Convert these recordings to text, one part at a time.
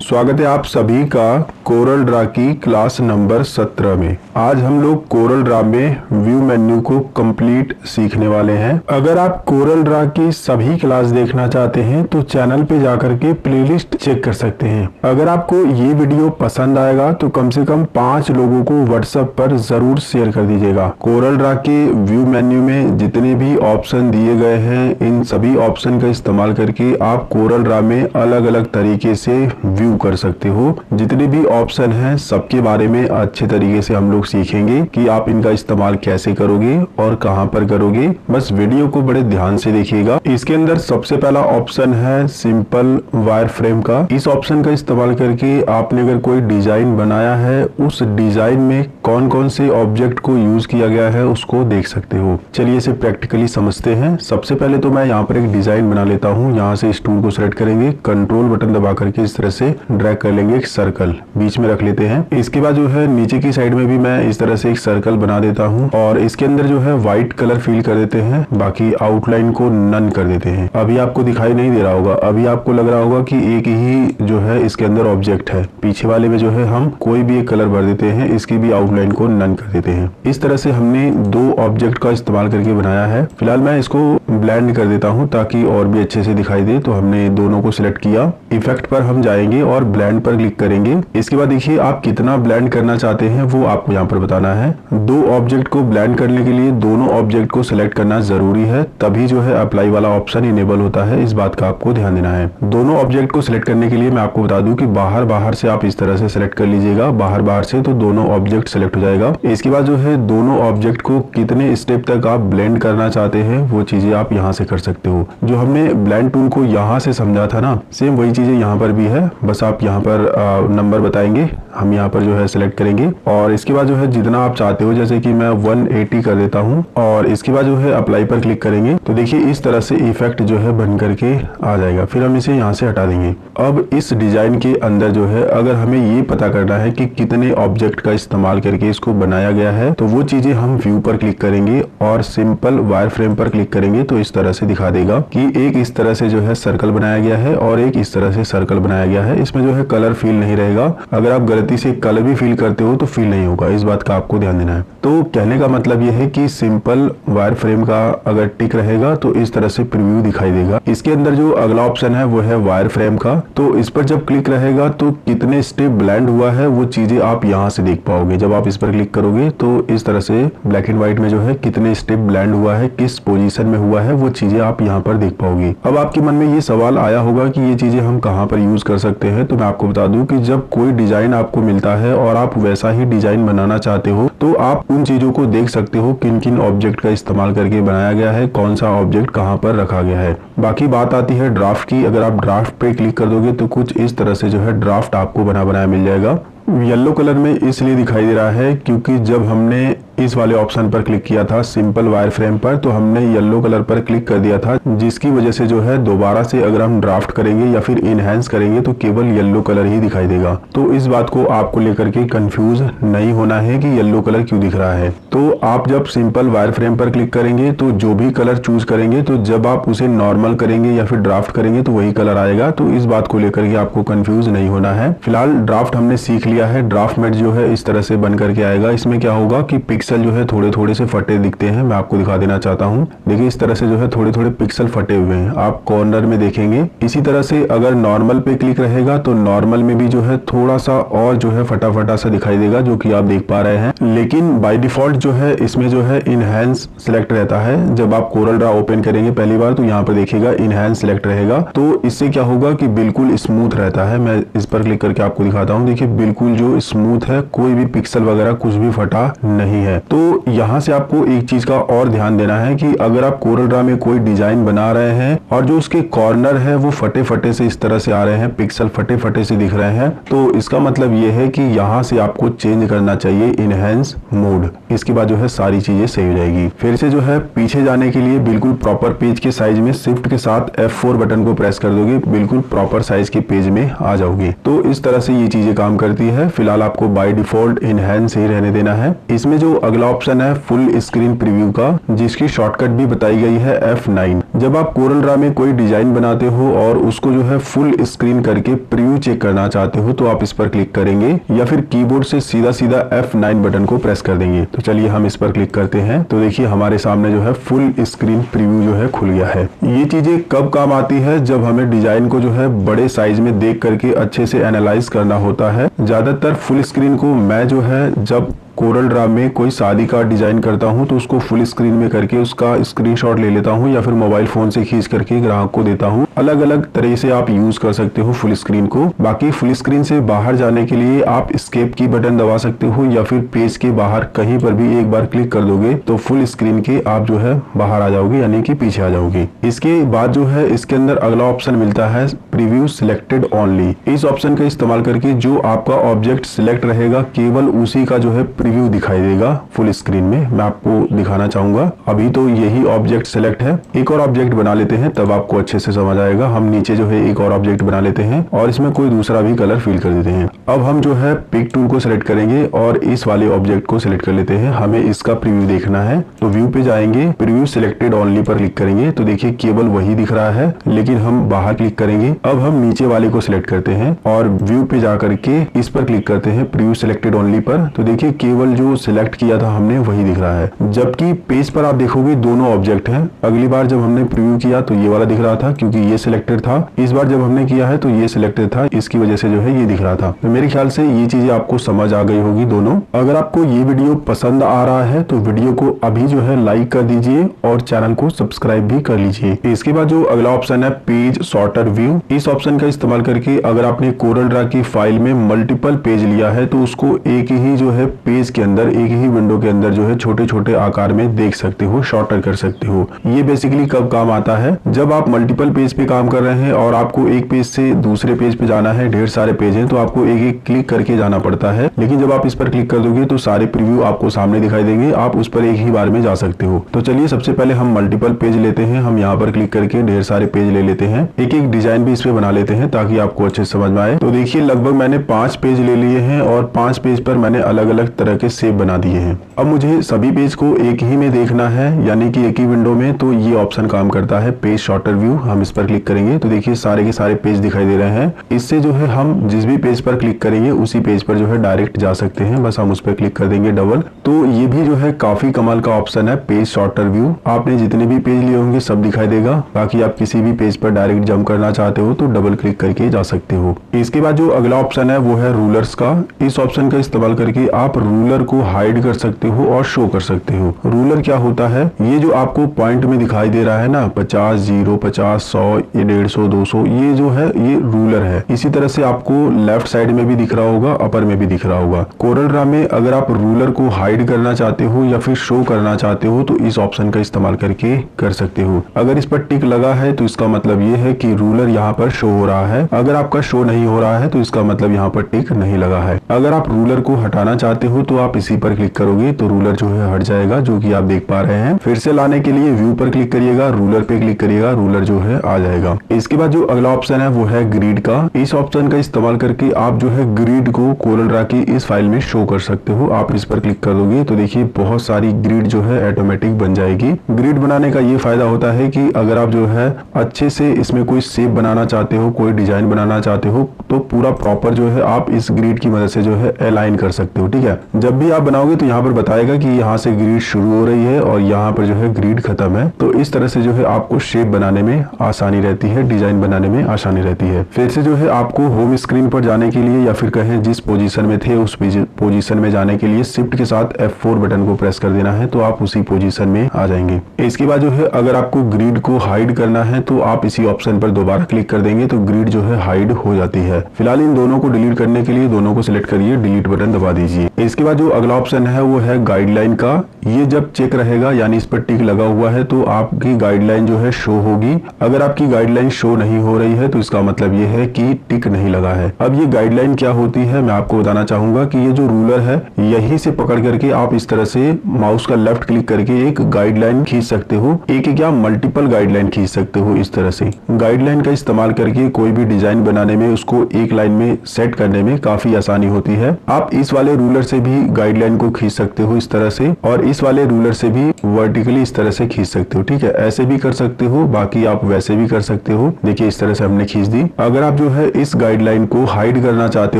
स्वागत है आप सभी का कोरल ड्रा की क्लास नंबर 17 में। आज हम लोग कोरल ड्रा में व्यू मेन्यू को कंप्लीट सीखने वाले हैं। अगर आप कोरल ड्रा की सभी क्लास देखना चाहते हैं तो चैनल पे जाकर के प्लेलिस्ट चेक कर सकते हैं। अगर आपको ये वीडियो पसंद आएगा तो कम से कम 5 लोगों को व्हाट्सएप पर जरूर शेयर कर दीजिएगा। कोरल ड्रा के व्यू मेन्यू में जितने भी ऑप्शन दिए गए हैं, इन सभी ऑप्शन का इस्तेमाल करके आप कोरल ड्रा में अलग अलग तरीके से व्यू कर सकते हो। जितने भी ऑप्शन हैं सबके बारे में अच्छे तरीके से हम लोग सीखेंगे कि आप इनका इस्तेमाल कैसे करोगे और कहां पर करोगे। बस वीडियो को बड़े ध्यान से देखिएगा। इसके अंदर सबसे पहला ऑप्शन है सिंपल वायर फ्रेम का। इस ऑप्शन का इस्तेमाल करके आपने अगर कोई डिजाइन बनाया है, उस डिजाइन में कौन कौन से ऑब्जेक्ट को यूज किया गया है उसको देख सकते हो। चलिए इसे प्रैक्टिकली समझते हैं। सबसे पहले तो मैं यहाँ पर एक डिजाइन बना लेता हूँ। यहाँ से इस टूल को सिलेक्ट करेंगे, कंट्रोल बटन दबा करके इस तरह से ड्रैग कर लेंगे, एक सर्कल बीच में रख लेते हैं। इसके बाद जो है नीचे की साइड में भी मैं इस तरह से एक सर्कल बना देता हूँ और इसके अंदर जो है व्हाइट कलर फिल कर देते हैं, बाकी आउटलाइन को नन कर देते हैं। अभी आपको दिखाई नहीं दे रहा होगा, अभी आपको लग रहा होगा कि एक ही जो है इसके अंदर ऑब्जेक्ट है। पीछे वाले में जो है हम कोई भी एक कलर भर देते हैं, इसकी भी आउटलाइन को नन कर देते हैं। इस तरह से हमने 2 ऑब्जेक्ट का इस्तेमाल करके बनाया है। फिलहाल मैं इसको ब्लेंड कर देता हूँ ताकि और भी अच्छे से दिखाई दे। तो हमने दोनों को सिलेक्ट किया, इफेक्ट पर हम जाएंगे और ब्लेंड पर क्लिक करेंगे। इसके बाद देखिए आप कितना ब्लेंड करना चाहते हैं वो आपको यहाँ पर बताना है। 2 ऑब्जेक्ट को ब्लेंड करने के लिए दोनों ऑब्जेक्ट को सिलेक्ट करना जरूरी है, तभी जो है अप्लाई वाला ऑप्शन इनेबल होता है। इस बात का आपको ध्यान देना है। दोनों ऑब्जेक्ट को सिलेक्ट करने के लिए मैं आपको बता दूं कि बाहर से आप इस तरह से सिलेक्ट कर लीजिएगा, बाहर से, तो दोनों ऑब्जेक्ट सिलेक्ट हो जाएगा। इसके बाद जो है दोनों ऑब्जेक्ट को कितने स्टेप तक आप ब्लेंड करना चाहते हैं वो चीजें आप यहाँ से कर सकते हो। जो हमने ब्लेंड टूल को यहाँ से समझा था ना, सेम वही चीजें यहाँ पर भी है। बस आप यहाँ पर नंबर बताएंगे, हम यहाँ पर जो है सिलेक्ट करेंगे और इसके बाद जो है जितना आप चाहते हो, जैसे कि मैं 180 कर देता हूँ और इसके बाद जो है अप्लाई पर क्लिक करेंगे तो देखिए इस तरह से इफेक्ट जो है बन करके आ जाएगा। फिर हम इसे यहाँ से हटा देंगे। अब इस डिजाइन के अंदर जो है अगर हमें ये पता करना है कि कितने ऑब्जेक्ट का इस्तेमाल करके इसको बनाया गया है, तो वो चीजें हम व्यू पर क्लिक करेंगे और सिंपल वायर फ्रेम पर क्लिक करेंगे तो इस तरह से दिखा देगा कि एक इस तरह से जो है सर्कल बनाया गया है और एक इस तरह से सर्कल बनाया गया है। इसमें जो है कलर फील नहीं रहेगा। अगर आप गलती से कलर भी फील करते हो तो फील नहीं होगा। इस बात का आपको ध्यान देना है। तो कहने का मतलब यह है कि सिंपल वायर फ्रेम का अगर टिक रहेगा तो इस तरह से प्रीव्यू दिखाई देगा। इसके अंदर जो अगला ऑप्शन है वो है वायर फ्रेम का। तो इस पर जब क्लिक रहेगा तो कितने स्टेप ब्लेंड हुआ है वो चीजें आप यहाँ से देख पाओगे। जब आप इस पर क्लिक करोगे तो इस तरह से ब्लैक एंड व्हाइट में जो है कितने स्टेप ब्लेंड हुआ है, किस पोजीशन में हुआ है, वो चीजें आप यहाँ पर देख पाओगे। अब आपके मन में ये सवाल आया होगा कि ये चीजें हम कहाँ पर यूज कर सकते हैं। तो मैं आपको बता दूं कि जब कोई डिजाइन आपको मिलता है और आप वैसा ही डिजाइन बनाना चाहते हो तो आप उन चीजों को देख सकते हो किन किन ऑब्जेक्ट का इस्तेमाल करके बनाया गया है, कौन सा ऑब्जेक्ट कहाँ पर रखा गया है। बाकी बात आती है ड्राफ्ट की। अगर आप ड्राफ्ट पे क्लिक कर दोगे तो कुछ इस तरह से जो है ड्राफ्ट आपको बना बनाया मिल जाएगा। येलो कलर में इसलिए दिखाई दे रहा है क्योंकि जब हमने इस वाले ऑप्शन पर क्लिक किया था सिंपल वायर फ्रेम पर, तो हमने येलो कलर पर क्लिक कर दिया था, जिसकी वजह से जो है दोबारा से अगर हम ड्राफ्ट करेंगे या फिर इनहेंस करेंगे तो केवल येलो कलर ही दिखाई देगा। तो इस बात को आपको लेकर के कंफ्यूज नहीं होना है कि येलो कलर क्यों दिख रहा है। तो आप जब सिंपल वायर फ्रेम पर क्लिक करेंगे तो जो भी कलर चूज करेंगे, तो जब आप उसे नॉर्मल करेंगे या फिर ड्राफ्ट करेंगे तो वही कलर आएगा। तो इस बात को लेकर के आपको कंफ्यूज नहीं होना है। फिलहाल ड्राफ्ट हमने सीख लिया है। ड्राफ्ट में जो है इस तरह से बन करके आएगा। इसमें क्या होगा कि पिक्सल जो है थोड़े थोड़े से फटे दिखते हैं। मैं आपको दिखा देना चाहता हूँ। देखिए इस तरह से जो है थोड़े थोड़े पिक्सल फटे हुए हैं, आप कॉर्नर में देखेंगे। इसी तरह से अगर नॉर्मल पे क्लिक रहेगा तो नॉर्मल में भी जो है थोड़ा सा और जो है फटा फटा सा दिखाई देगा, जो कि आप देख पा रहे हैं। लेकिन बाय डिफॉल्ट जो है इसमें जो है इनहेंस सिलेक्ट रहता है। जब आप कोरल ड्रा ओपन करेंगे पहली बार तो यहाँ पर देखिएगा इनहेंस सिलेक्ट रहेगा। तो इससे क्या होगा कि बिल्कुल स्मूथ रहता है। मैं इस पर क्लिक करके आपको दिखाता हूँ। देखिए बिल्कुल जो स्मूथ है, कोई भी पिक्सल वगैरह कुछ भी फटा नहीं है। तो यहाँ से आपको एक चीज का और ध्यान देना है कि अगर आप कोरल ड्रा में कोई डिजाइन बना रहे हैं और जो उसके कॉर्नर है वो फटे फटे से इस तरह से आ रहे हैं, पिक्सल फटे फटे से दिख रहे हैं, तो इसका मतलब ये है कि यहाँ से आपको चेंज करना चाहिए इनहेंस मोड। इसके बाद जो है सारी चीजें सही हो जाएगी। फिर से जो है पीछे जाने के लिए बिल्कुल प्रॉपर पेज के साइज में शिफ्ट के साथ F4 बटन को प्रेस कर दोगे, बिल्कुल प्रॉपर साइज के पेज में आ जाओगे। तो इस तरह से ये चीजें काम करती है। फिलहाल आपको बाय डिफॉल्ट इनहेंस ही रहने देना है। इसमें जो अगला ऑप्शन है फुल स्क्रीन प्रीव्यू का, जिसकी शॉर्टकट भी बताई गई है F9। जब आप कोरल ड्रा में कोई डिजाइन बनाते हो और उसको जो है फुल स्क्रीन करके प्रीव्यू चेक करना चाहते हो तो आप इस पर क्लिक करेंगे या फिर कीबोर्ड से सीधा सीधा F9 बटन को प्रेस कर देंगे। तो चलिए हम इस पर क्लिक करते हैं। तो देखिए हमारे सामने जो है फुल स्क्रीन प्रीव्यू जो है खुल गया है। ये चीजें कब काम आती है? जब हमें डिजाइन को जो है बड़े साइज में देख करके अच्छे से एनालाइज करना होता है। ज्यादातर फुल स्क्रीन को मैं जो है जब कोरल ड्रा में कोई शादी का डिजाइन करता हूं तो उसको फुल स्क्रीन में करके उसका स्क्रीनशॉट ले लेता हूं या फिर मोबाइल फोन से खींच करके ग्राहक को देता हूं। अलग अलग तरह से आप यूज कर सकते हो फुल स्क्रीन को। बाकी फुल स्क्रीन से बाहर जाने के लिए आप एस्केप की बटन दबा सकते हो या फिर पेज के बाहर कहीं पर भी एक बार क्लिक कर दोगे तो फुल स्क्रीन के आप जो है बाहर आ जाओगे, यानी कि पीछे आ जाओगे। इसके बाद जो है इसके अंदर अगला ऑप्शन मिलता है प्रीव्यू सिलेक्टेड ओनली। इस ऑप्शन का इस्तेमाल करके जो आपका ऑब्जेक्ट सिलेक्ट रहेगा केवल उसी का जो है प्रीव्यू दिखाई देगा फुल स्क्रीन में। मैं आपको दिखाना चाहूंगा। अभी तो यही ऑब्जेक्ट सिलेक्ट है। एक और ऑब्जेक्ट बना लेते हैं तब आपको अच्छे से समझ आएगा। हम नीचे जो है एक और ऑब्जेक्ट बना लेते हैं और इसमें कोई दूसरा भी कलर फिल कर देते हैं। अब हम जो है पिक टूल को सिलेक्ट करेंगे और इस वाले ऑब्जेक्ट को सिलेक्ट कर लेते हैं। हमें इसका प्रीव्यू देखना है तो व्यू पे जाएंगे, प्रीव्यू सिलेक्टेड ओनली पर क्लिक करेंगे तो देखिए केवल वही दिख रहा है, लेकिन हम बाहर क्लिक करेंगे। अब हम नीचे वाले को सिलेक्ट करते हैं और व्यू पे जाकर के इस पर क्लिक करते हैं प्रीव्यू सिलेक्टेड ओनली पर। तो देखिए केवल जो सिलेक्ट किया था हमने वही दिख रहा है, जबकि पेज पर आप देखोगे दोनों ऑब्जेक्ट हैं। अगली बार जब हमने प्रीव्यू किया तो ये वाला दिख रहा था क्योंकि ये सिलेक्टेड था। इस बार जब हमने किया है तो ये सिलेक्टेड था, इसकी वजह से जो है ये दिख रहा था। तो मेरे ख्याल से ये चीजें आपको समझ आ गई होगी दोनों। अगर आपको ये वीडियो पसंद आ रहा है तो वीडियो को अभी जो है लाइक कर दीजिए और चैनल को सब्सक्राइब भी कर लीजिए। इसके बाद जो अगला ऑप्शन है पेज सॉर्टर व्यू, इस ऑप्शन का इस्तेमाल करके अगर आपने कोरल ड्रा की फाइल में मल्टीपल पेज लिया है तो उसको एक ही जो है पेज के अंदर, एक ही विंडो के अंदर जो है छोटे छोटे आकार में देख सकते हो, शॉर्टर कर सकते हो। ये बेसिकली कब काम आता है? जब आप मल्टीपल पेज पे काम कर रहे हैं और आपको एक पेज से दूसरे पेज पे जाना है, ढेर सारे पेज हैं तो आपको एक एक क्लिक करके जाना पड़ता है। लेकिन जब आप इस पर क्लिक कर दोगे तो सारे प्रीव्यू आपको सामने दिखाई देंगे, आप उस पर एक ही बार में जा सकते हो। तो चलिए सबसे पहले हम मल्टीपल पेज लेते हैं। हम यहाँ पर क्लिक करके ढेर सारे पेज ले लेते हैं, एक एक डिजाइन भी इस पे बना लेते हैं ताकि आपको अच्छे से समझ में आए। तो देखिए लगभग मैंने 5 पेज ले लिए हैं और 5 पेज पर मैंने अलग अलग तरह के शेप बना दिए हैं। अब मुझे सभी पेज को एक ही में देखना है, यानी कि एक ही विंडो में, तो ये ऑप्शन काम करता है पेज शॉर्टर व्यू। हम इस पर क्लिक करेंगे तो देखिए सारे के सारे पेज दिखाई दे रहे हैं। इससे जो है हम जिस भी पेज पर क्लिक करेंगे उसी पेज पर जो है डायरेक्ट जा सकते हैं। बस हम उस पर क्लिक कर देंगे डबल। तो ये भी जो है काफी कमाल का ऑप्शन है पेज शॉर्टर व्यू। आपने जितने भी पेज लिए होंगे सब दिखाई देगा। बाकी आप किसी भी पेज पर डायरेक्ट जंप करना चाहते हो तो डबल क्लिक करके जा सकते हो। इसके बाद जो अगला ऑप्शन है वो है रूलर्स का। इस ऑप्शन का इस्तेमाल करके आप रूलर को हाइड कर सकते हो और शो कर सकते हो। रूलर क्या होता है? ये जो आपको पॉइंट में दिखाई दे रहा है ना, 50, 0, 50, 100, ये 150, 200, ये जो है ये रूलर है। इसी तरह से आपको लेफ्ट साइड में भी दिख रहा होगा, अपर में भी दिख रहा होगा। कोरल ड्रा में अगर आप रूलर को हाइड करना चाहते हो या फिर शो करना चाहते हो तो इस ऑप्शन का इस्तेमाल करके कर सकते हो। अगर इस पर टिक लगा है तो इसका मतलब ये है कि रूलर यहाँ पर शो हो रहा है। अगर आपका शो नहीं हो रहा है तो इसका मतलब यहाँ पर टिक नहीं लगा है। अगर आप रूलर को हटाना चाहते हो तो आप इसी पर क्लिक करोगे तो रूलर जो है हट जाएगा, जो कि आप देख पा रहे हैं। फिर से लाने के लिए व्यू पर क्लिक करिएगा, रूलर पे क्लिक करिएगा, रूलर जो है आ जाएगा। इसके बाद जो अगला ऑप्शन है वो है ग्रिड का। इस ऑप्शन का इस्तेमाल करके आप जो है ग्रिड को कोरल ड्रा की इस फाइल में शो कर सकते हो। आप इस पर क्लिक कर दोगे तो देखिए बहुत सारी ग्रिड जो है ऑटोमेटिक बन जाएगी। ग्रिड बनाने का ये फायदा होता है कि अगर आप जो है अच्छे से इसमें कोई शेप बनाना चाहते हो, कोई डिजाइन बनाना चाहते हो तो पूरा प्रॉपर जो है आप इस ग्रिड की मदद से जो है अलाइन कर सकते हो। ठीक है, जब भी आप बनाओगे तो यहाँ पर बताएगा कि यहाँ से ग्रिड शुरू हो रही है और यहाँ पर जो है ग्रिड खत्म है। तो इस तरह से जो है आपको शेप बनाने में आसानी रहती है, डिजाइन बनाने में आसानी रहती है। फिर से जो है आपको होम स्क्रीन पर जाने के लिए या फिर कहें जिस पोजीशन में थे उस पोजीशन में जाने के लिए शिफ्ट के साथ F4 बटन को प्रेस कर देना है तो आप उसी पोजीशन में आ जाएंगे। इसके बाद जो है अगर आपको ग्रिड को हाइड करना है तो आप इसी ऑप्शन पर दोबारा क्लिक कर देंगे तो ग्रिड जो है हाइड हो जाती है। फिलहाल इन दोनों को डिलीट करने के लिए दोनों को सिलेक्ट करिए, डिलीट बटन दबा दीजिए। इसके बाद जो अगला ऑप्शन है वो है गाइडलाइन का। ये जब चेक रहेगा यानी इस पर टिक लगा हुआ है तो आपकी गाइडलाइन जो है शो होगी। अगर आपकी गाइडलाइन शो नहीं हो रही है तो इसका मतलब ये है कि टिक नहीं लगा है। अब ये गाइडलाइन क्या होती है मैं आपको बताना चाहूंगा कि ये जो रूलर है यही से पकड़ करके आप इस तरह से माउस का लेफ्ट क्लिक करके एक गाइडलाइन खींच सकते हो। एक क्या मल्टीपल गाइडलाइन खींच सकते हो। इस तरह से गाइडलाइन का इस्तेमाल करके कोई भी डिजाइन बनाने में उसको एक लाइन में सेट करने में काफी आसानी होती है। आप इस वाले रूलर से भी भी गाइडलाइन को खींच सकते हो इस तरह से, और इस वाले रूलर से भी वर्टिकली इस तरह से खींच सकते हो। ठीक है, ऐसे भी कर सकते हो, बाकी आप वैसे भी कर सकते हो। देखिए इस तरह से हमने खींच दी। अगर आप जो है इस गाइडलाइन को हाइड करना चाहते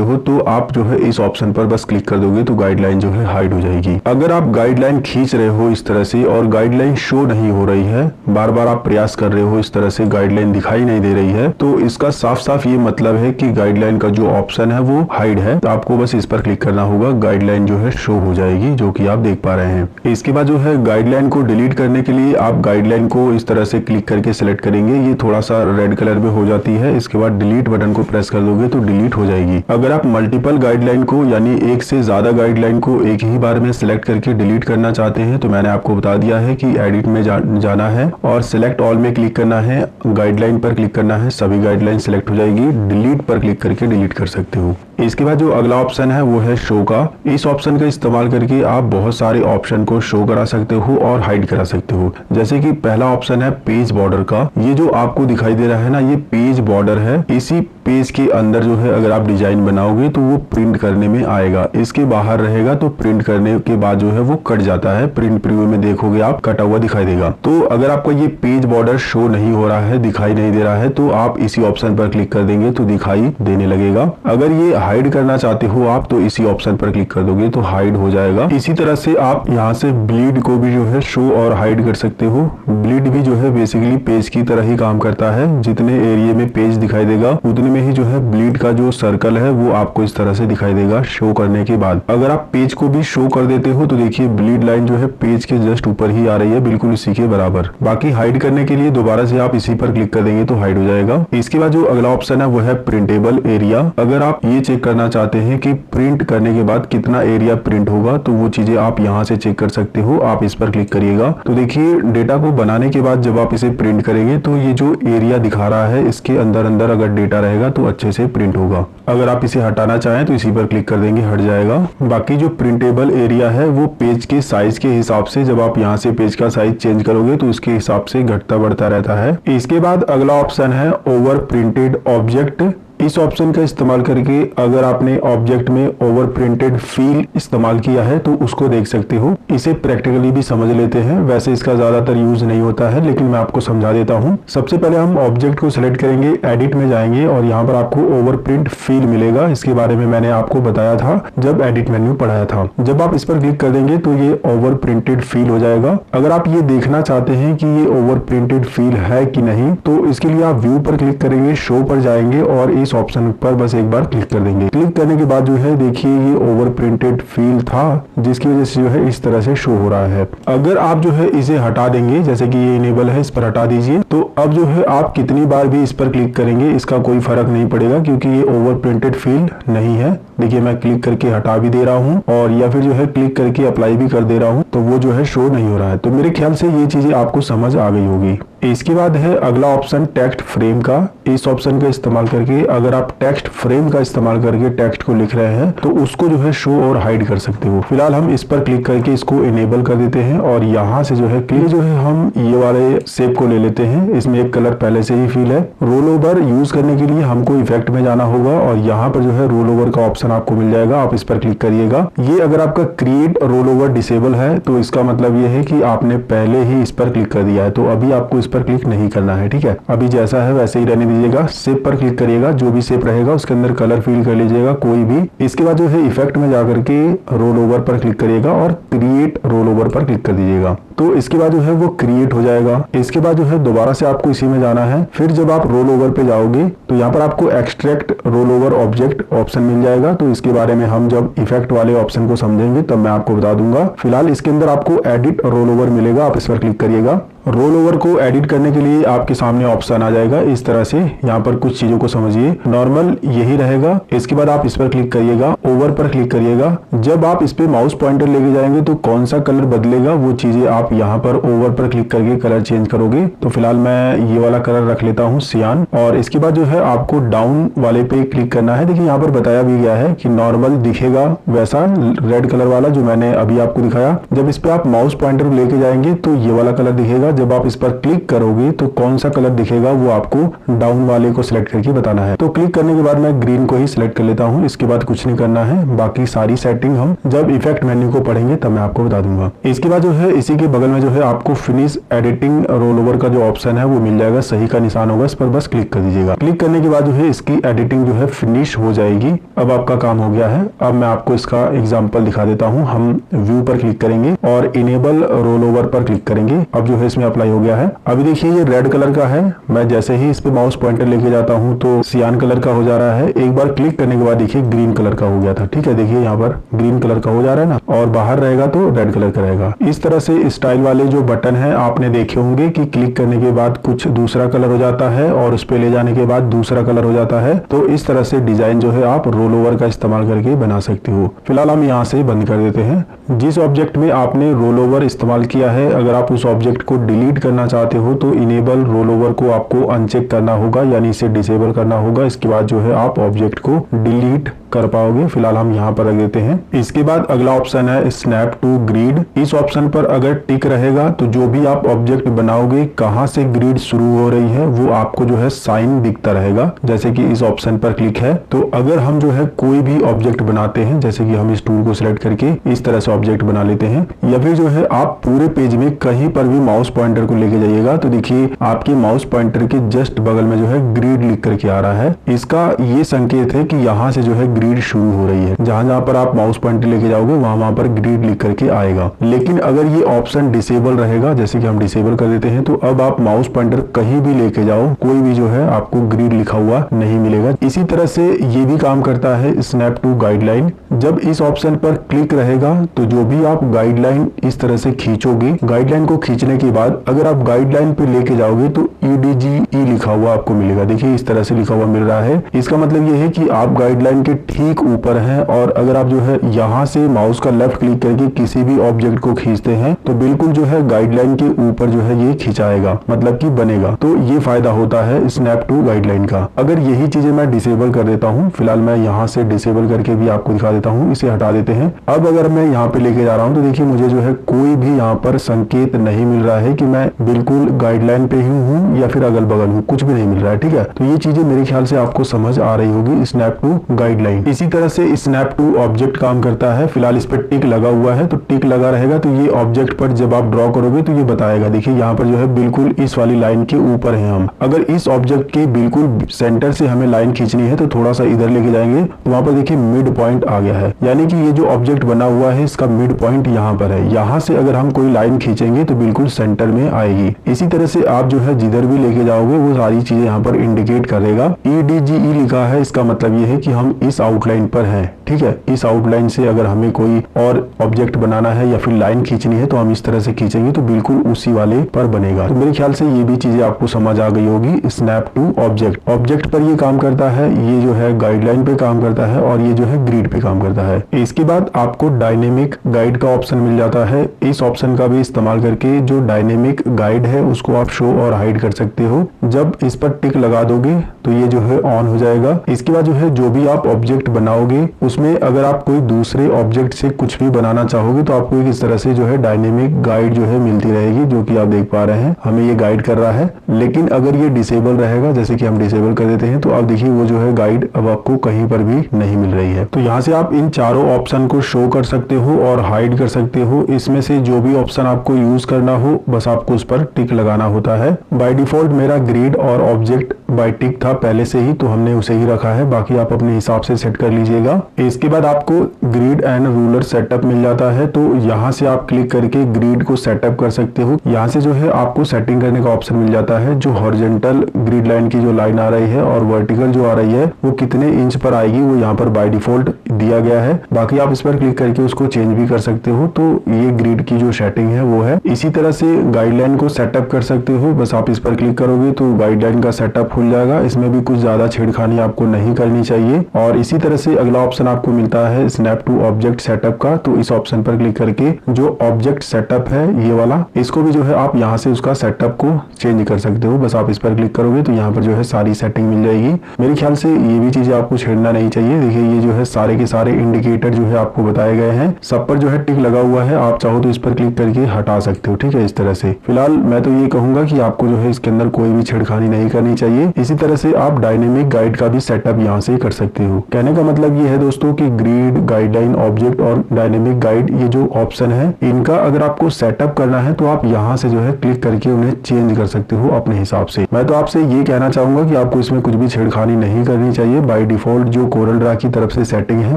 हो तो आप जो है इस ऑप्शन पर बस क्लिक कर दोगे तो गाइडलाइन जो है हाइड हो जाएगी। अगर आप गाइडलाइन खींच रहे हो इस तरह से और गाइडलाइन शो नहीं हो रही है, बार बार आप प्रयास कर रहे हो, इस तरह से गाइडलाइन दिखाई नहीं दे रही है, तो इसका साफ साफ ये मतलब है कि गाइडलाइन का जो ऑप्शन है वो हाइड है। तो आपको बस इस पर क्लिक करना होगा, गाइडलाइन जो है शो हो जाएगी, जो कि आप देख पा रहे हैं। इसके बाद जो है गाइडलाइन को डिलीट करने के लिए आप गाइडलाइन को इस तरह से क्लिक करके सिलेक्ट करेंगे, ये थोड़ा सा रेड कलर में हो जाती है। इसके बाद डिलीट बटन को प्रेस कर दोगे तो डिलीट हो जाएगी। अगर आप मल्टीपल गाइडलाइन को यानी एक से ज्यादा गाइडलाइन को एक ही बार में सिलेक्ट करके डिलीट करना चाहते हैं तो मैंने आपको बता दिया है कि एडिट में जाना है और सिलेक्ट ऑल में क्लिक करना है, गाइडलाइन पर क्लिक करना है, सभी गाइडलाइन सिलेक्ट हो जाएगी। डिलीट पर क्लिक करके डिलीट कर सकते हो। इसके बाद जो अगला ऑप्शन है वो है शो का। इस ऑप्शन का इस्तेमाल करके आप बहुत सारे ऑप्शन को शो करा सकते हो और हाइड करा सकते हो। जैसे कि पहला ऑप्शन है पेज बॉर्डर का। ये जो आपको दिखाई दे रहा है ना, ये पेज बॉर्डर है। इसी पेज के अंदर जो है अगर आप डिजाइन बनाओगे तो वो प्रिंट करने में आएगा, इसके बाहर रहेगा तो प्रिंट करने के बाद जो है वो कट जाता है। प्रिंट प्रीव्यू में देखोगे आप कटा हुआ दिखाई देगा। तो अगर आपका ये पेज बॉर्डर शो नहीं हो रहा है, दिखाई नहीं दे रहा है, तो आप इसी ऑप्शन पर क्लिक कर देंगे तो दिखाई देने लगेगा। अगर ये हाइड करना चाहते हो आप तो इसी ऑप्शन पर क्लिक कर दोगे तो हाइड हो जाएगा। इसी तरह से आप यहाँ से ब्लीड को भी जो है शो और हाइड कर सकते हो। ब्लीड भी जो है बेसिकली पेज की तरह ही काम करता है। जितने एरिया में पेज दिखाई देगा उतने में ही जो है ब्लीड का जो सर्कल है वो आपको इस तरह से दिखाई देगा शो करने के बाद। अगर आप पेज को भी शो कर देते हो तो देखिए ब्लीड लाइन जो है पेज के जस्ट ऊपर ही आ रही है, बिल्कुल इसी के बराबर। बाकी हाइड करने के लिए दोबारा से आप इसी पर क्लिक कर देंगे तो हाइड हो जाएगा। इसके बाद जो अगला ऑप्शन है वो है प्रिंटेबल एरिया। अगर आप ये चेक करना चाहते हैं कि प्रिंट करने के बाद कितना एरिया प्रिंट होगा तो वो चीजें आप यहाँ से चेक कर सकते हो। आप इस पर क्लिक करिएगा तो देखिए डेटा को बनाने के बाद जब आप इसे प्रिंट करेंगे तो ये जो एरिया दिखा रहा है इसके अंदर अंदर अगर डेटा रहेगा तो अच्छे से प्रिंट होगा। अगर आप इसे हटाना चाहें तो इसी पर क्लिक कर देंगे, हट जाएगा। बाकी जो प्रिंटेबल एरिया है वो पेज के साइज के हिसाब से जब आप यहाँ से पेज का साइज चेंज करोगे तो उसके हिसाब से घटता बढ़ता रहता है। इसके बाद अगला ऑप्शन है ओवर प्रिंटेड ऑब्जेक्ट। इस ऑप्शन का इस्तेमाल करके अगर आपने ऑब्जेक्ट में ओवर प्रिंटेड फील इस्तेमाल किया है तो उसको देख सकते हो। इसे प्रैक्टिकली भी समझ लेते हैं, वैसे इसका ज्यादातर यूज नहीं होता है लेकिन मैं आपको समझा देता हूँ। सबसे पहले हम ऑब्जेक्ट को सिलेक्ट करेंगे, एडिट में जाएंगे और यहाँ पर आपको ओवर प्रिंट फील मिलेगा। इसके बारे में मैंने आपको बताया था जब एडिट मेन्यू पढ़ाया था। जब आप इस पर क्लिक कर देंगे तो ये ओवर प्रिंटेड फील हो जाएगा। अगर आप ये देखना चाहते हैं कि ये ओवर प्रिंटेड फील है कि नहीं तो इसके लिए आप व्यू पर क्लिक करेंगे, शो पर जाएंगे और इस ऑप्शन पर बस एक बार क्लिक कर देंगे। क्लिक करने के बाद जो है देखिए ये ओवर प्रिंटेड फील था जिसकी वजह से जो है इस तरह से शो हो रहा है। अगर आप जो है इसे हटा देंगे, जैसे कि ये इनेबल है, इस पर हटा दीजिए, तो अब जो है आप कितनी बार भी इस पर क्लिक करेंगे इसका कोई फर्क नहीं पड़ेगा क्योंकि ये ओवर प्रिंटेड फील नहीं है। देखिए मैं क्लिक करके हटा भी दे रहा हूँ और या फिर जो है क्लिक करके अप्लाई भी कर दे रहा हूँ तो वो जो है शो नहीं हो रहा है। तो मेरे ख्याल से ये चीजें आपको समझ आ गई होगी। इसके बाद है अगला ऑप्शन टेक्स्ट फ्रेम का। इस ऑप्शन का इस्तेमाल करके अगर आप टेक्स्ट फ्रेम का इस्तेमाल करके टेक्स्ट को लिख रहे हैं तो उसको जो है शो और हाइड कर सकते हो। फिलहाल हम इस पर क्लिक करके इसको इनेबल कर देते हैं और यहाँ से जो है क्लिक जो है हम ये वाले शेप को ले लेते हैं। इसमें एक कलर पहले से ही फिल है। रोल ओवर यूज करने के लिए हमको इफेक्ट में जाना होगा और यहाँ पर जो है रोल ओवर का ऑप्शन आपको मिल जाएगा, आप इस पर क्लिक करिएगा। ये अगर आपका क्रिएट रोल ओवर डिसेबल है तो इसका मतलब ये है कि आपने पहले ही इस पर क्लिक कर दिया है, तो अभी आपको इस पर क्लिक नहीं करना है। ठीक है, अभी जैसा है वैसे ही रहने दीजिएगा। शेप पर क्लिक करिएगा, जो भी शेप रहेगा उसके अंदर कलर फिल कर लीजिएगा कोई भी। इसके बाद जो है इफेक्ट में जाकर के रोल ओवर पर क्लिक करिएगा और क्रिएट रोल ओवर पर क्लिक कर दीजिएगा, तो इसके बाद जो है वो क्रिएट हो जाएगा। इसके बाद जो है दोबारा से आपको इसी में जाना है। फिर जब आप रोल ओवर पे जाओगे तो यहाँ पर आपको extract roll over object option मिल जाएगा। तो इसके बारे में हम जब इफेक्ट वाले ऑप्शन को समझेंगे तब मैं आपको बता दूंगा। फिलहाल इसके अंदर आपको एडिट रोल ओवर मिलेगा, आप इस पर क्लिक करिएगा। रोल ओवर को एडिट करने के लिए आपके सामने ऑप्शन आ जाएगा इस तरह से। यहाँ पर कुछ चीजों को समझिए, नॉर्मल यही रहेगा। इसके बाद आप इस पर क्लिक करिएगा, ओवर पर क्लिक करिएगा। जब आप इस पे माउस पॉइंटर लेके जाएंगे तो कौन सा कलर बदलेगा वो चीजें आप आप यहाँ पर ओवर पर क्लिक करके कलर चेंज करोगे। तो फिलहाल मैं ये वाला कलर रख लेता हूँ सियान, और इसके बाद जो है आपको डाउन वाले पे क्लिक करना है। देखिए यहाँ पर बताया भी गया है कि नॉर्मल दिखेगा वैसा रेड कलर वाला जो मैंने अभी आपको दिखाया। जब इस पे आप माउस पॉइंटर लेके जाएंगे तो ये वाला कलर दिखेगा। जब आप इस पर क्लिक करोगे तो कौन सा कलर दिखेगा वो आपको डाउन वाले को सिलेक्ट करके बताना है। तो क्लिक करने के बाद मैं ग्रीन को ही सिलेक्ट कर लेता हूँ। इसके बाद कुछ नहीं करना है, बाकी सारी सेटिंग हम जब इफेक्ट मेन्यू को पढ़ेंगे तब मैं आपको बता दूंगा। इसके बाद जो है इसी के बगल में जो है आपको फिनिश एडिटिंग रोल ओवर का जो ऑप्शन है वो मिल जाएगा, सही का निशान होगा, इस पर बस क्लिक कर दीजिएगा। क्लिक करने के बाद जो है इसकी एडिटिंग जो है फिनिश हो जाएगी। अब आपका काम हो गया है। अब मैं आपको इसका एग्जांपल दिखा देता हूं। हम व्यू पर क्लिक करेंगे और इनेबल रोल ओवर पर क्लिक करेंगे। अब जो है इसमें अप्लाई हो गया है। अभी देखिए ये रेड कलर का है, मैं जैसे ही इस पे माउस पॉइंटर लेके जाता हूं तो सियान कलर का हो जा रहा है। एक बार क्लिक करने के बाद देखिए ग्रीन कलर का हो गया था। ठीक है, देखिए यहाँ पर ग्रीन कलर का हो जा रहा है ना, और बाहर रहेगा तो रेड कलर का रहेगा। इस तरह से स्टाइल वाले जो बटन है आपने देखे होंगे कि क्लिक करने के बाद कुछ दूसरा कलर हो जाता है और उस पे ले जाने के बाद दूसरा कलर हो जाता है। तो इस तरह से डिजाइन जो है आप रोल ओवर का इस्तेमाल करके बना सकते हो। फिलहाल हम यहाँ से बंद कर देते हैं। जिस ऑब्जेक्ट में आपने रोल ओवर इस्तेमाल किया है, अगर आप उस ऑब्जेक्ट को डिलीट करना चाहते हो तो इनेबल रोल ओवर को आपको अनचेक करना होगा, यानी इसे डिसेबल करना होगा। इसके बाद जो है आप ऑब्जेक्ट को डिलीट कर पाओगे। फिलहाल हम यहाँ पर रख देते हैं। इसके बाद अगला ऑप्शन है स्नैप टू ग्रिड। इस ऑप्शन पर अगर टिक रहेगा तो जो भी आप ऑब्जेक्ट बनाओगे कहाँ से ग्रिड शुरू हो रही है वो आपको जो है साइन दिखता रहेगा। जैसे कि इस ऑप्शन पर क्लिक है तो अगर हम जो है कोई भी ऑब्जेक्ट बनाते हैं, जैसे कि हम इस टूल को सिलेक्ट करके इस तरह से ऑब्जेक्ट बना लेते हैं, या फिर जो है आप पूरे पेज में कहीं पर भी माउस पॉइंटर को लेके जाइएगा तो देखिए आपके माउस पॉइंटर के जस्ट बगल में जो है ग्रिड लिख करके आ रहा है। इसका ये संकेत है कि यहाँ से जो है ग्रिड शुरू हो रही है। जहां जहां पर आप माउस पॉइंटर लेके जाओगे वहां पर ग्रिड लिख करके आएगा। लेकिन अगर ये ऑप्शन डिसेबल रहेगा, जैसे कि हम डिसेबल कर देते हैं, तो अब आप माउस पॉइंटर कहीं भी लेके जाओ कोई भी जो है आपको ग्रिड लिखा हुआ नहीं मिलेगा। इसी तरह से ये भी काम करता है स्नैप टू गाइडलाइन। जब इस ऑप्शन पर क्लिक रहेगा तो जो भी आप गाइडलाइन इस तरह से खींचोगे, गाइडलाइन को खींचने के बाद अगर आप गाइडलाइन पे लेके जाओगे तो EDGE लिखा हुआ आपको मिलेगा। देखिए इस तरह से लिखा हुआ मिल रहा है। इसका मतलब ये है कि आप गाइडलाइन के ठीक ऊपर हैं, और अगर आप जो है यहाँ से माउस का लेफ्ट क्लिक करके किसी भी ऑब्जेक्ट को खींचते हैं तो बिल्कुल जो है गाइडलाइन के ऊपर जो है ये खिंचाएगा, मतलब कि बनेगा। तो ये फायदा होता है स्नैप टू गाइडलाइन का। अगर यही चीजें मैं डिसेबल कर देता हूँ, फिलहाल मैं यहाँ से डिसेबल करके भी आपको दिखा देता हूँ, इसे हटा देते हैं। अब अगर मैं यहाँ पे लेके जा रहा हूँ तो देखिए मुझे जो है कोई भी यहाँ पर संकेत नहीं मिल रहा है कि मैं बिल्कुल गाइडलाइन पे ही हूँ या फिर अगल बगल हूँ, कुछ भी नहीं मिल रहा है। ठीक है, तो ये चीजें मेरे ख्याल से आपको समझ आ रही होगी स्नैप टू गाइडलाइन। इसी तरह से स्नैप टू ऑब्जेक्ट काम करता है। फिलहाल इस पर टिक लगा हुआ है, तो टिक लगा रहेगा तो ये ऑब्जेक्ट पर जब आप ड्रॉ करोगे तो ये बताएगा। देखिए यहाँ पर जो है बिल्कुल इस वाली लाइन के ऊपर है हम। अगर इस ऑब्जेक्ट के बिल्कुल सेंटर से हमें लाइन खींचनी है तो थोड़ा सा इधर लेके जाएंगे तो वहां पर देखिए मिड पॉइंट आ गया है, यानी कि ये जो ऑब्जेक्ट बना हुआ है इसका मिड पॉइंट यहाँ पर है। यहाँ से अगर हम कोई लाइन खींचेंगे तो बिल्कुल सेंटर में आएगी। इसी तरह से आप जो है जिधर भी लेके जाओगे वो सारी चीजें यहाँ पर इंडिकेट करेगा। EDGE लिखा है, इसका मतलब ये है कि हम इस आउटलाइन पर हैं। ठीक है, इस आउटलाइन से अगर हमें कोई और ऑब्जेक्ट बनाना है या फिर लाइन खींचनी है तो हम इस तरह से खींचेंगे तो बिल्कुल उसी वाले पर बनेगा। तो मेरे ख्याल से ये भी चीजें आपको समझ आ गई होगी। स्नैप टू ऑब्जेक्ट, ऑब्जेक्ट पर ये काम करता है, ये जो है गाइडलाइन पे काम करता है और ये जो है ग्रिड पे काम करता है। इसके बाद आपको डायनेमिक गाइड का ऑप्शन मिल जाता है। इस ऑप्शन का भी इस्तेमाल करके जो डायनेमिक गाइड है उसको आप शो और हाइड कर सकते हो। जब इस पर टिक लगा दोगे तो ये जो है ऑन हो जाएगा। इसके बाद जो है जो भी आप ऑब्जेक्ट बनाओगे उसमें अगर आप कोई दूसरे ऑब्जेक्ट से कुछ भी बनाना चाहोगे तो आपको इस तरह से जो है डायनेमिक गाइड जो है मिलती रहेगी, जो कि आप देख पा रहे हैं हमें ये गाइड कर रहा है। लेकिन अगर ये डिसेबल रहेगा, जैसे कि हम डिसेबल कर देते हैं, तो आप देखिए वो जो है गाइड अब आपको कहीं पर भी नहीं मिल रही है। तो यहाँ से आप इन चारों ऑप्शन को शो कर सकते हो और हाइड कर सकते हो। इसमें से जो भी ऑप्शन आपको यूज करना हो बस आपको उस पर टिक लगाना होता है। बाय डिफॉल्ट मेरा ग्रिड और ऑब्जेक्ट बाय टिक था पहले से ही, तो हमने उसे ही रखा है। बाकी आप अपने हिसाब से सेट कर लीजिएगा। इसके बाद आपको ग्रिड एंड रूलर सेटअप मिल जाता है, तो यहाँ से आप क्लिक करके ग्रिड को सेटअप कर सकते हो। यहाँ से जो है आपको सेटिंग करने का ऑप्शन मिल जाता है। जो हॉरिजॉन्टल ग्रिड लाइन की जो लाइन आ रही है और वर्टिकल जो आ रही है वो कितने इंच पर आएगी वो यहाँ पर बाय डिफॉल्ट दिया गया है। बाकी आप इस पर क्लिक करके उसको चेंज भी कर सकते हो। तो ये ग्रिड की जो सेटिंग है वो है। इसी तरह से गाइडलाइन को सेटअप कर सकते हो। बस आप इस पर क्लिक करोगे तो गाइडलाइन का सेटअप खुल जाएगा। इसमें भी कुछ ज्यादा छेड़खानी आपको नहीं करनी चाहिए। और इसी तरह से अगला ऑप्शन आपको मिलता है स्नैप टू ऑब्जेक्ट सेटअप का। तो इस ऑप्शन पर क्लिक करके जो ऑब्जेक्ट सेटअप है ये वाला, इसको भी जो है आप यहाँ से उसका सेटअप को चेंज कर सकते हो। बस आप इस पर क्लिक करोगे तो यहाँ पर जो है सारी सेटिंग मिल जाएगी। मेरे ख्याल से ये भी चीजें आपको छेड़ना नहीं चाहिए। देखिए ये जो है सारे के सारे इंडिकेटर जो है आपको बताए गए हैं, सब पर जो है टिक लगा हुआ है। आप चाहो तो इस पर क्लिक करके हटा सकते हो। ठीक है, इस तरह से। फिलहाल मैं तो ये कहूंगा कि आपको जो है इसके अंदर कोई भी छेड़खानी नहीं करनी चाहिए। इसी तरह से आप डायनेमिक गाइड का भी सेटअप यहाँ से कर सकते हो। कहने का मतलब ये है दोस्तों कि ग्रिड, गाइडलाइन, ऑब्जेक्ट और डायनेमिक गाइड ये जो ऑप्शन है, इनका अगर आपको सेटअप करना है तो आप यहाँ से जो है क्लिक करके उन्हें चेंज कर सकते हो अपने हिसाब से। मैं तो आपसे ये कहना चाहूंगा कि आपको इसमें कुछ भी छेड़खानी नहीं करनी चाहिए। बाय डिफॉल्ट जो कोरल ड्रा की तरफ से सेटिंग है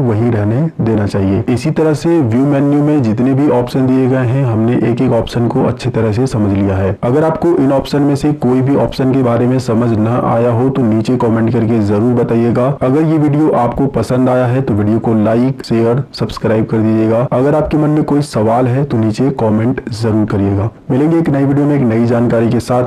वही रहने देना चाहिए। इसी तरह से व्यू मेन्यू में जितने भी ऑप्शन दिए गए हैं, हमने एक एक ऑप्शन को अच्छी तरह से समझ लिया है। अगर आपको इन ऑप्शन में से कोई भी ऑप्शन के बारे में समझ न आया हो तो नीचे कमेंट करके जरूर बताइएगा। अगर ये वीडियो आपको पसंद आया है तो वीडियो को लाइक, शेयर, सब्सक्राइब कर दीजिएगा। अगर आपके मन में कोई सवाल है तो नीचे कमेंट जरूर करिएगा। मिलेंगे एक नई वीडियो में एक नई जानकारी के साथ।